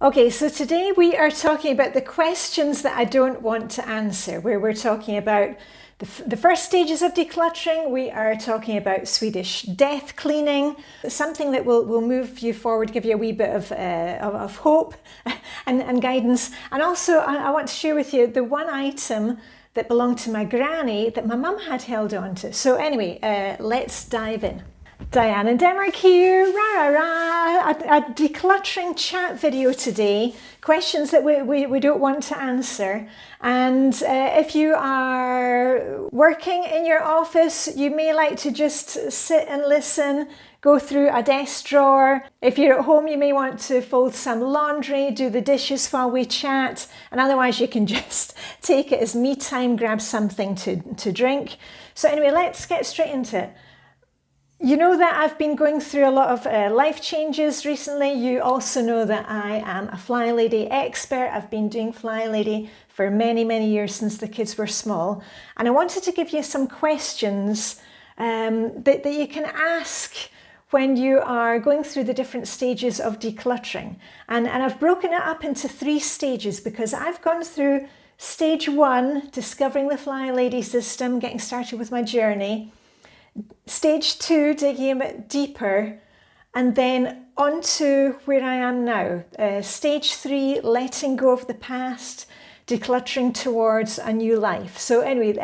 Okay, so today we are talking about the questions that I don't want to answer, where we're talking about the first stages of decluttering. We are talking about Swedish death cleaning, something that will move you forward, give you a wee bit of hope and guidance. And also I want to share with you the one item that belonged to my granny that my mum had held on to. So anyway, let's dive in. Diane in Denmark here, rah, rah, rah. A decluttering chat video today, questions that we don't want to answer. And if you are working in your office, you may like to just sit and listen, go through a desk drawer. If you're at home, you may want to fold some laundry, do the dishes while we chat, and otherwise you can just take it as me time, grab something to drink. So anyway, let's get straight into it. You know that I've been going through a lot of life changes recently. You also know that I am a Flylady expert. I've been doing Flylady for many, many years since the kids were small. And I wanted to give you some questions that you can ask when you are going through the different stages of decluttering. And I've broken it up into 3 stages because I've gone through stage 1, discovering the Flylady system, getting started with my journey. Stage 2, digging a bit deeper, and then on to where I am now. Stage 3, letting go of the past, decluttering towards a new life. So anyway,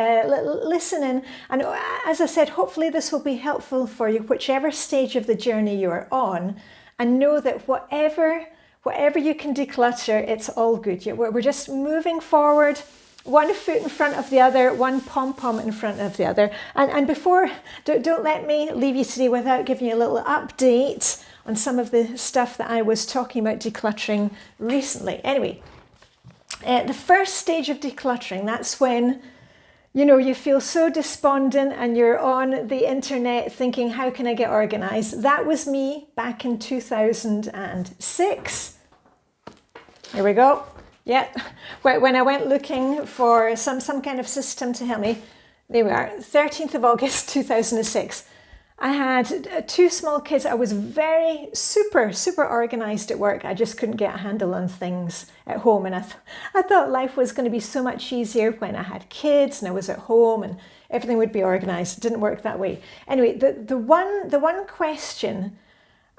listen in, and as I said, hopefully this will be helpful for you, whichever stage of the journey you are on, and know that whatever you can declutter, it's all good. We're just moving forward, one foot in front of the other, one pom-pom in front of the other. And before, don't let me leave you today without giving you a little update on some of the stuff that I was talking about decluttering recently. Anyway, the first stage of decluttering, that's when, you know, you feel so despondent and you're on the internet thinking, how can I get organized? That was me back in 2006. Here we go. Yeah, when I went looking for some kind of system to help me, there we are, 13th of August 2006. I had 2 small kids. I was very super organized at work. I just couldn't get a handle on things at home, and I thought life was going to be so much easier when I had kids and I was at home and everything would be organized. It didn't work that way. Anyway, the one question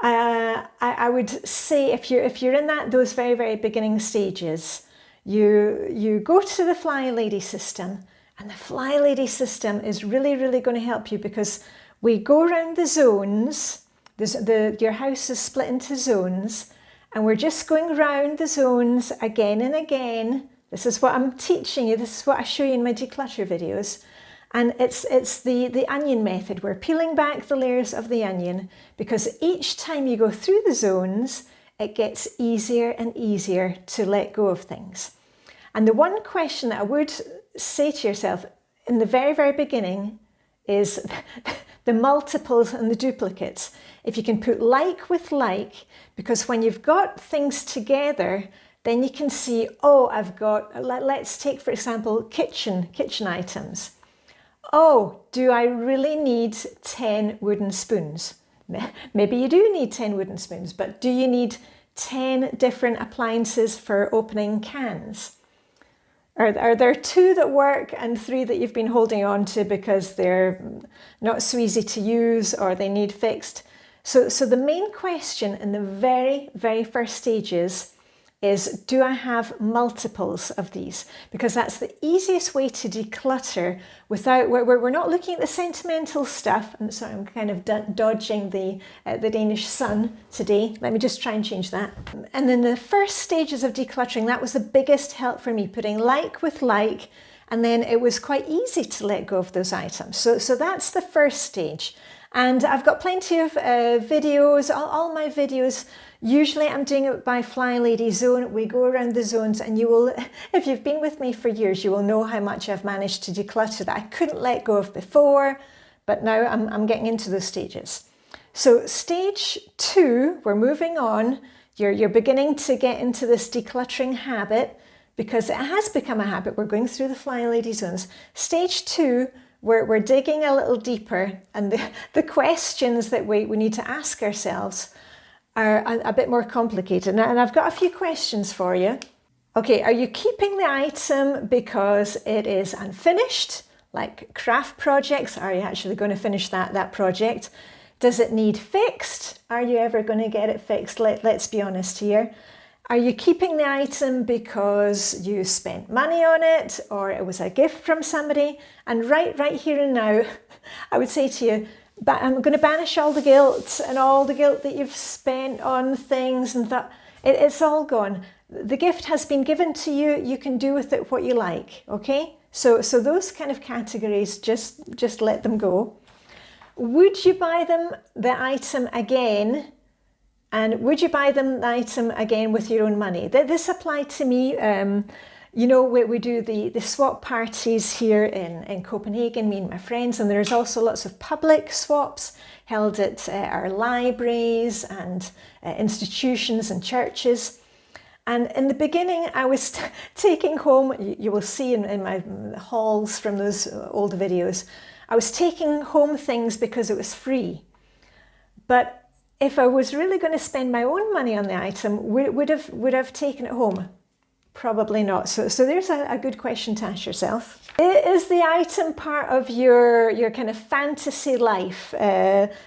I would say, if you're in those very beginning stages, you go to the Flylady system, and the Flylady system is really going to help you because we go around the zones. Your house is split into zones, and we're just going around the zones again and again. This is what I'm teaching you. This is what I show you in my declutter videos. And it's the onion method. We're peeling back the layers of the onion because each time you go through the zones, it gets easier and easier to let go of things. And the one question that I would say to yourself in the very beginning is the multiples and the duplicates. If you can put like with like, because when you've got things together, then you can see, oh, I've got, let's take, for example, kitchen items. Oh, do I really need 10 wooden spoons? Maybe you do need 10 wooden spoons, but do you need 10 different appliances for opening cans? Are there 2 that work and 3 that you've been holding on to because they're not so easy to use or they need fixed? So the main question in the very first stages is, do I have multiples of these? Because that's the easiest way to declutter without, we're not looking at the sentimental stuff. I'm sorry, I'm kind of dodging the Danish sun today. Let me just try and change that. And then the first stages of decluttering, that was the biggest help for me, putting like with like, and then it was quite easy to let go of those items. So that's the first stage. And I've got plenty of videos, all my videos. Usually I'm doing it by Flylady Zone. We go around the zones, and you will, if you've been with me for years, you will know how much I've managed to declutter that I couldn't let go of before, but now I'm getting into those stages. So stage 2, we're moving on. You're beginning to get into this decluttering habit because it has become a habit. We're going through the Flylady zones. Stage 2, we're digging a little deeper, and the questions that we need to ask ourselves are a bit more complicated. And I've got a few questions for you. Okay, are you keeping the item because it is unfinished, like craft projects? Are you actually going to finish that project? Does it need fixed? Are you ever going to get it fixed? Let's be honest here. Are you keeping the item because you spent money on it or it was a gift from somebody? And right here and now, I would say to you, but I'm going to banish all the guilt and all the guilt that you've spent on things and that it's all gone. The gift has been given to you. You can do with it what you like, okay? So those kind of categories, just let them go. Would you buy the item again? And would you buy the item again with your own money? This applied to me. You know, we do the swap parties here in Copenhagen, me and my friends, and there's also lots of public swaps held at our libraries and institutions and churches. And in the beginning, I was taking home, you will see in my hauls from those old videos, I was taking home things because it was free. But if I was really going to spend my own money on the item, would have taken it home? Probably not. So there's a good question to ask yourself. Is the item part of your kind of fantasy life?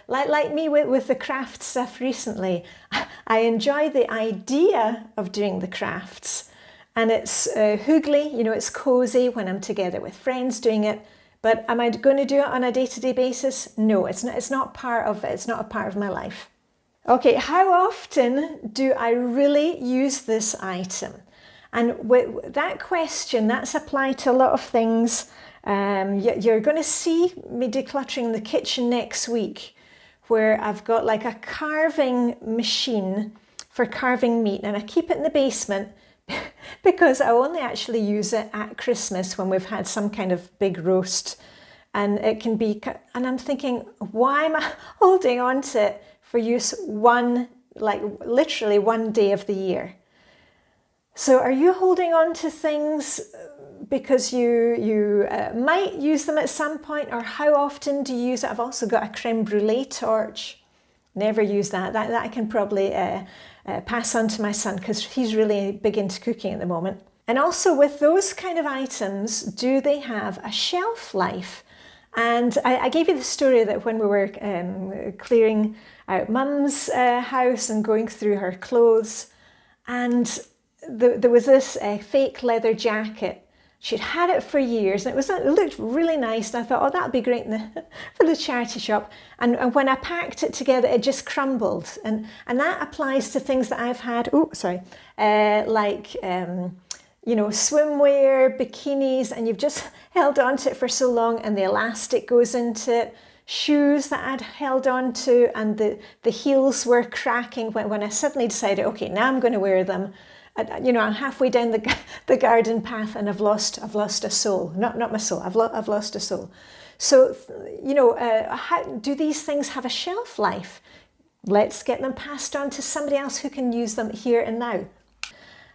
Like me with the craft stuff recently, I enjoy the idea of doing the crafts, and it's hygge, you know, it's cozy when I'm together with friends doing it. But am I going to do it on a day-to-day basis? No, it's not part of it. It's not a part of my life. Okay, how often do I really use this item? And with that question, that's applied to a lot of things. You're going to see me decluttering the kitchen next week, where I've got like a carving machine for carving meat, and I keep it in the basement because I only actually use it at Christmas when we've had some kind of big roast. And it can be, and I'm thinking, why am I holding on to it for use literally one day of the year? So are you holding on to things because you might use them at some point, or how often do you use it? I've also got a creme brulee torch. Never use that. That I can probably pass on to my son because he's really big into cooking at the moment. And also with those kind of items, do they have a shelf life? And I gave you the story that when we were clearing out Mum's house and going through her clothes, and there was this fake leather jacket. She'd had it for years, and it looked really nice. And I thought, oh, that'd be great for the charity shop. And when I packed it together, it just crumbled. And that applies to things that I've had. Oh, sorry, like you know, swimwear, bikinis, and you've just held on to it for so long, and the elastic goes into it. Shoes that I'd held on to, and the heels were cracking when I suddenly decided, okay, now I'm going to wear them. You know, I'm halfway down the garden path, and I've lost a sole. Not my soul. I've lost a sole. So, you know, how do these things have a shelf life? Let's get them passed on to somebody else who can use them here and now.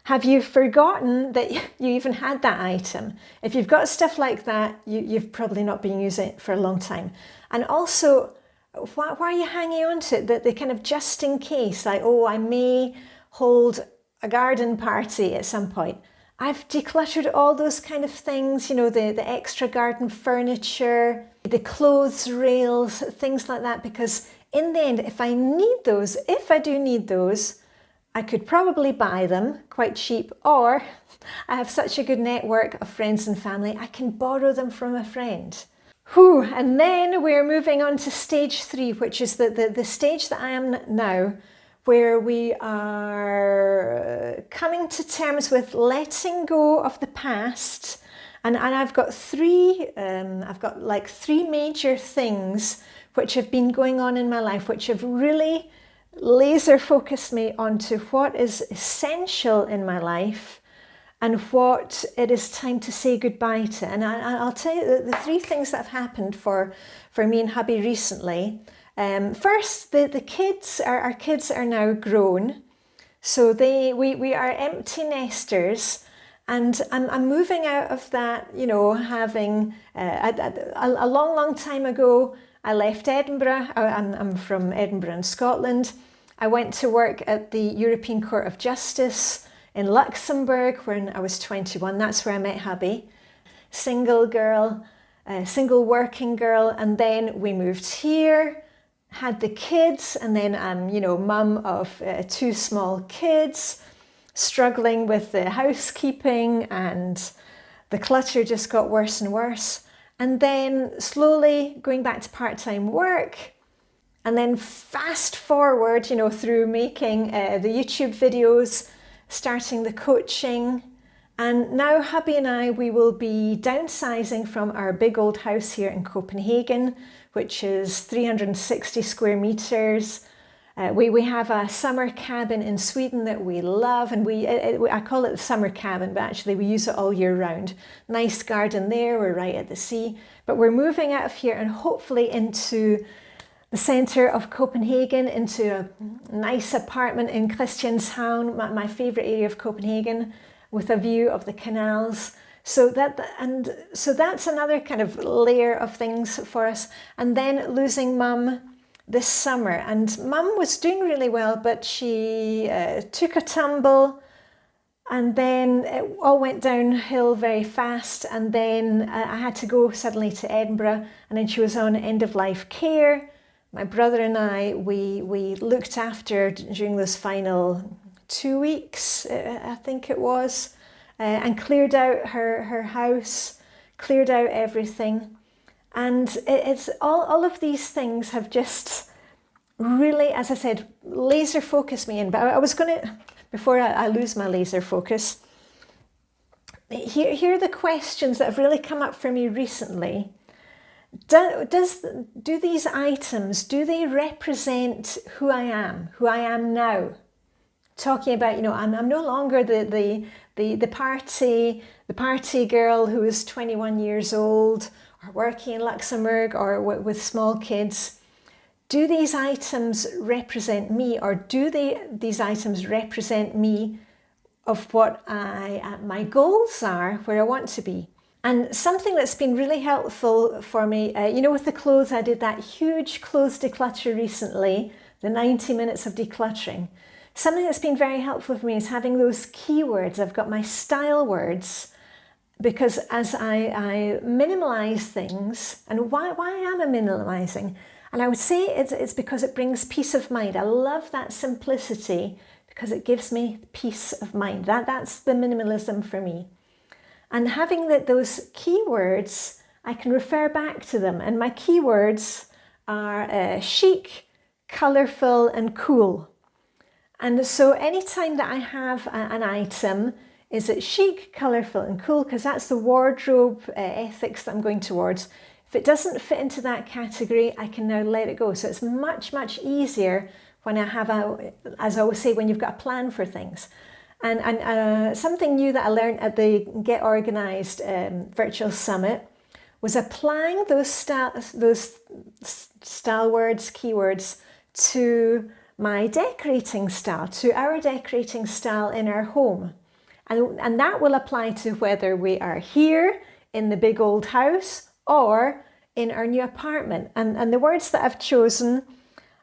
Have you forgotten that you even had that item? If you've got stuff like that, you've probably not been using it for a long time. And also, why are you hanging on to it? The kind of just in case, like, oh, I may hold a garden party at some point. I've decluttered all those kind of things, you know, the extra garden furniture, the clothes rails, things like that, because in the end, if I do need those, I could probably buy them quite cheap, or I have such a good network of friends and family, I can borrow them from a friend. Whew, and then we're moving on to stage 3, which is the stage that I am now, where we are coming to terms with letting go of the past. And I've got three major things which have been going on in my life, which have really laser focused me onto what is essential in my life and what it is time to say goodbye to. And I'll tell you the 3 things that have happened for me and hubby recently. First, the kids, our kids are now grown, so we are empty nesters, and I'm moving out of that, you know, having a long time ago, I left Edinburgh. I'm from Edinburgh in Scotland. I went to work at the European Court of Justice in Luxembourg when I was 21. That's where I met hubby. Single girl, single working girl, and then we moved here, had the kids, and then I'm, mum of 2 small kids, struggling with the housekeeping, and the clutter just got worse and worse. And then slowly going back to part-time work, and then fast forward, through making the YouTube videos, starting the coaching. And now hubby and I, we will be downsizing from our big old house here in Copenhagen, which is 360 square meters. We have a summer cabin in Sweden that we love, and I call it the summer cabin, but actually we use it all year round. Nice garden there, we're right at the sea. But we're moving out of here and hopefully into the centre of Copenhagen, into a nice apartment in Christianshavn, my favourite area of Copenhagen, with a view of the canals. So that's another kind of layer of things for us. And then losing mum this summer, and mum was doing really well, but she took a tumble, and then it all went downhill very fast, and then I had to go suddenly to Edinburgh, and then she was on end-of-life care. My brother and I, we looked after during those final 2 weeks, I think it was, and cleared out her house, cleared out everything. And it's all of these things have just really, as I said, laser focused me in. But I was going to, before I lose my laser focus, here are the questions that have really come up for me recently. Do these items, do they represent who I am now? Talking about, I'm no longer the party girl who is 21 years old or working in Luxembourg or with small kids. Do these items represent me, or do these items represent me of what my goals are, where I want to be? And something that's been really helpful for me, with the clothes, I did that huge clothes declutter recently, the 90 minutes of decluttering. Something that's been very helpful for me is having those keywords. I've got my style words, because as I minimalize things, and why am I minimalizing? And I would say it's because it brings peace of mind. I love that simplicity because it gives me peace of mind. That's the minimalism for me. And having those keywords, I can refer back to them. And my keywords are chic, colourful, and cool. And so anytime that I have an item, is it chic, colourful, and cool? Because that's the wardrobe ethics that I'm going towards. If it doesn't fit into that category, I can now let it go. So it's much, much easier when I have as I always say, when you've got a plan for things. And something new that I learned at the Get Organised virtual summit was applying those style words, keywords, to my decorating style, to our decorating style in our home. And that will apply to whether we are here in the big old house or in our new apartment. And the words that I've chosen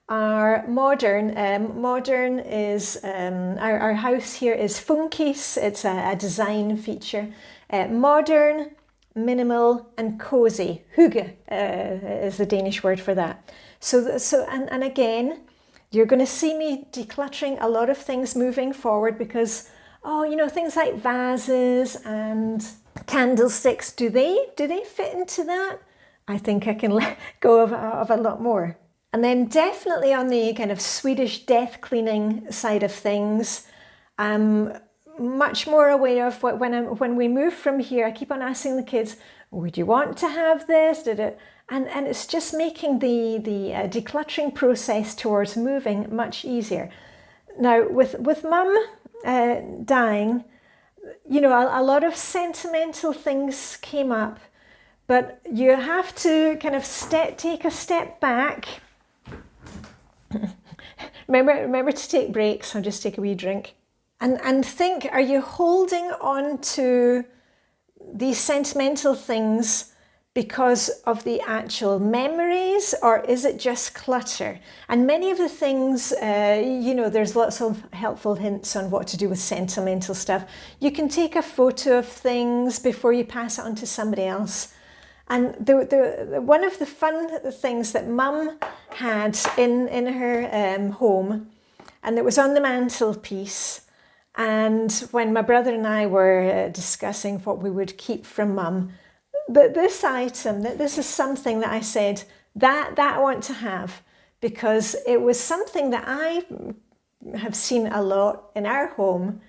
are modern. Modern is, our house here is funkis. It's a design feature. Modern, minimal, and cozy. Hygge is the Danish word for that. And again, you're going to see me decluttering a lot of things moving forward because, things like vases and candlesticks, do they fit into that? I think I can let go of a lot more. And then definitely on the kind of Swedish death cleaning side of things, I'm much more aware of when we move from here. I keep on asking the kids, would you want to have this? And it's just making the decluttering process towards moving much easier. Now with mum dying, a lot of sentimental things came up, but you have to kind of take a step back. Remember to take breaks. I'll just take a wee drink. And think, are you holding on to these sentimental things because of the actual memories, or is it just clutter? And many of the things, you know, there's lots of helpful hints on what to do with sentimental stuff. You can take a photo of things before you pass it on to somebody else. And one of the fun things that Mum had in her home, and it was on the mantelpiece, and when my brother and I were discussing what we would keep from Mum, that this item, that this is something that I said that I want to have, because it was something that I have seen a lot in our home,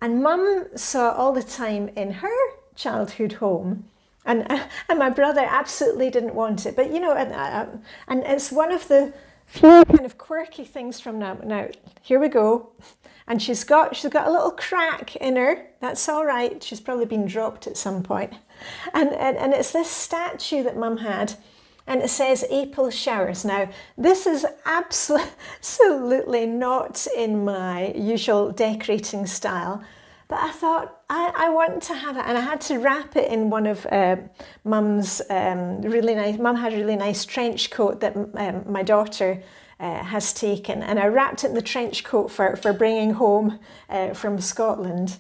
and Mum saw all the time in her childhood home, and my brother absolutely didn't want it. But you know, and it's one of the few kind of quirky things from now. Now here we go, and she's got a little crack in her. That's all right. She's probably been dropped at some point. And it's this statue that Mum had, and it says April showers. Now, this is absolutely not in my usual decorating style, but I thought I want to have it, and I had to wrap it in one of Mum's really nice. Mum had a really nice trench coat that my daughter has taken, and I wrapped it in the trench coat for bringing home from Scotland.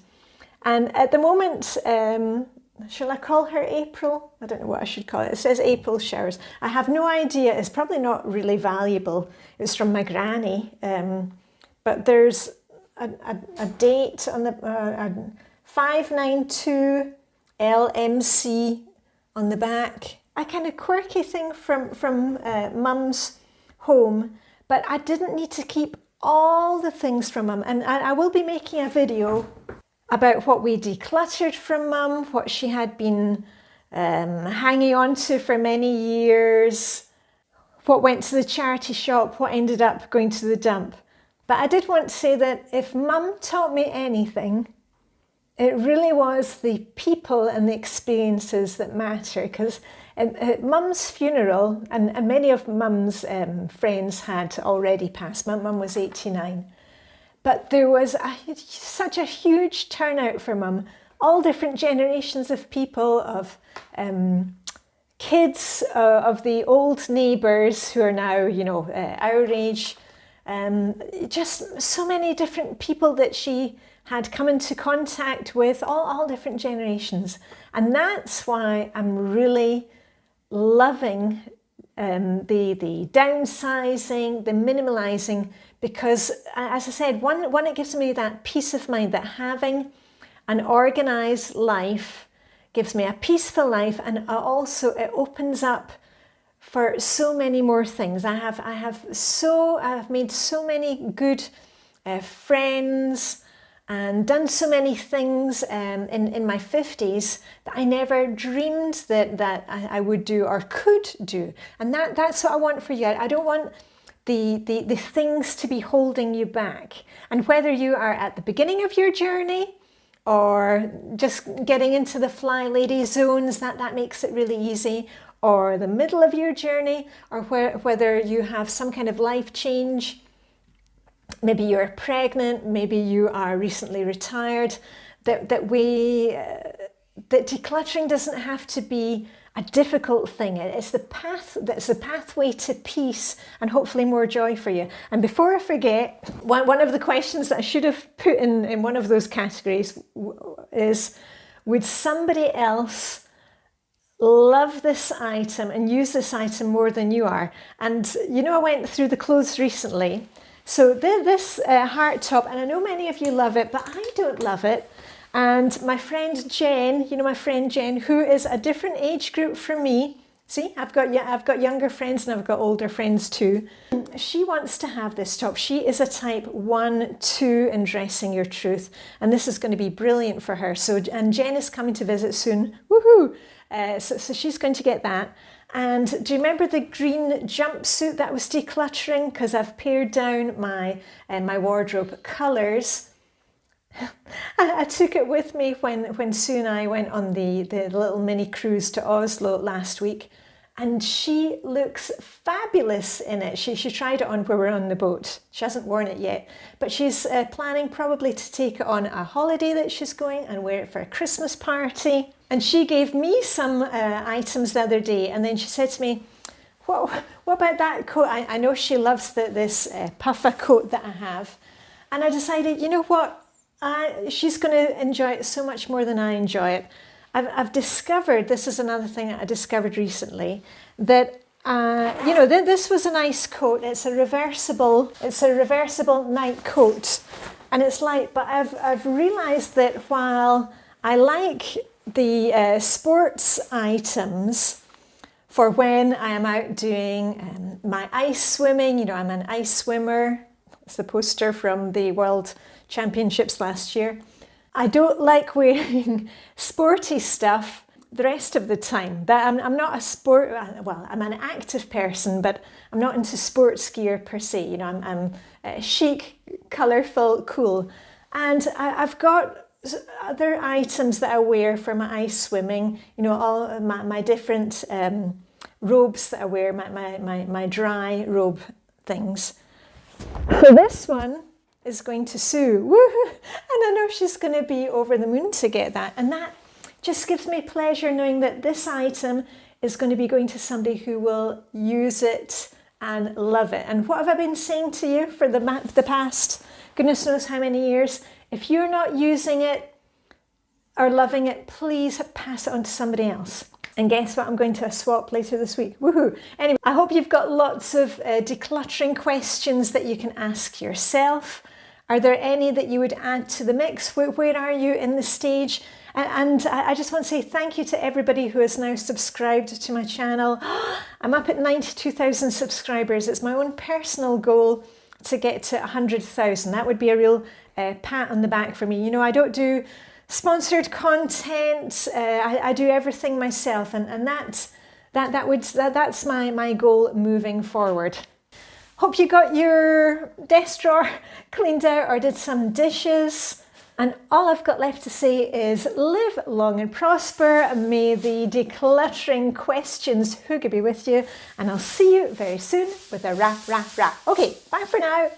And at the moment, shall I call her April? I don't know what I should call it. It says April showers. I have no idea. It's probably not really valuable. It's from my granny. But there's a date on the 592 LMC on the back. A kind of quirky thing from Mum's home. But I didn't need to keep all the things from Mum. And I will be making a video about what we decluttered from Mum, what she had been hanging on to for many years, what went to the charity shop, what ended up going to the dump. But I did want to say that if Mum taught me anything, it really was the people and the experiences that matter. Because at Mum's funeral, and many of Mum's friends had already passed. Mum was 89. But there was such a huge turnout for Mum, all different generations of people, of kids, of the old neighbours who are now, you know, our age, just so many different people that she had come into contact with, all different generations. And that's why I'm really loving the downsizing, the minimalising, because as I said, one, it gives me that peace of mind that having an organised life gives me a peaceful life, and also it opens up for so many more things. I have made so many good friends and done so many things in my 50s that I never dreamed that I would do or could do. And that's what I want for you. I don't want the things to be holding you back. And whether you are at the beginning of your journey or just getting into the Flylady zones, that makes it really easy, or the middle of your journey, or whether you have some kind of life change, maybe you're pregnant, maybe you are recently retired, that decluttering doesn't have to be a difficult thing. It's the pathway to peace and hopefully more joy for you. And before I forget, one of the questions that I should have put in one of those categories is, would somebody else love this item and use this item more than you are? And you know, I went through the clothes recently. So this heart top, and I know many of you love it, but I don't love it. And my friend Jen, you know my friend Jen, who is a different age group from me. See, I've got younger friends and I've got older friends too. She wants to have this top. She is a type 1-2 in Dressing Your Truth, and this is going to be brilliant for her. So, and Jen is coming to visit soon. Woohoo! So she's going to get that. And do you remember the green jumpsuit that was decluttering? Because I've pared down my wardrobe colours. I took it with me when Sue and I went on the little mini cruise to Oslo last week, and she looks fabulous in it. She tried it on when we were on the boat. She hasn't worn it yet, but she's planning probably to take it on a holiday that she's going and wear it for a Christmas party. And she gave me some items the other day, and then she said to me, what about that coat? I know she loves this puffer coat that I have. And I decided, you know what? She's going to enjoy it so much more than I enjoy it. I've discovered, this is another thing that I discovered recently, that this was a nice coat. It's a reversible night coat, and it's light. But I've realised that while I like the sports items for when I am out doing my ice swimming, I'm an ice swimmer. It's the poster from the World Championships last year. I don't like wearing sporty stuff the rest of the time. I'm not I'm an active person, but I'm not into sports gear per se. I'm chic, colourful, cool. And I've got other items that I wear for my ice swimming, all my different robes that I wear, my dry robe things. So this one is going to Sue. Woohoo! And I know she's going to be over the moon to get that. And that just gives me pleasure knowing that this item is going to be going to somebody who will use it and love it. And what have I been saying to you for the past goodness knows how many years? If you're not using it or loving it, please pass it on to somebody else. And guess what? I'm going to a swap later this week. Woohoo! Anyway, I hope you've got lots of decluttering questions that you can ask yourself. Are there any that you would add to the mix? Where are you in the stage? And I just want to say thank you to everybody who has now subscribed to my channel. I'm up at 92,000 subscribers. It's my own personal goal to get to 100,000. That would be a real pat on the back for me. I don't do sponsored content. I do everything myself, and that's my goal moving forward. Hope you got your desk drawer cleaned out or did some dishes. And all I've got left to say is live long and prosper. May the decluttering questions hygge be with you. And I'll see you very soon with a rah, rah, rah. Okay, bye for now.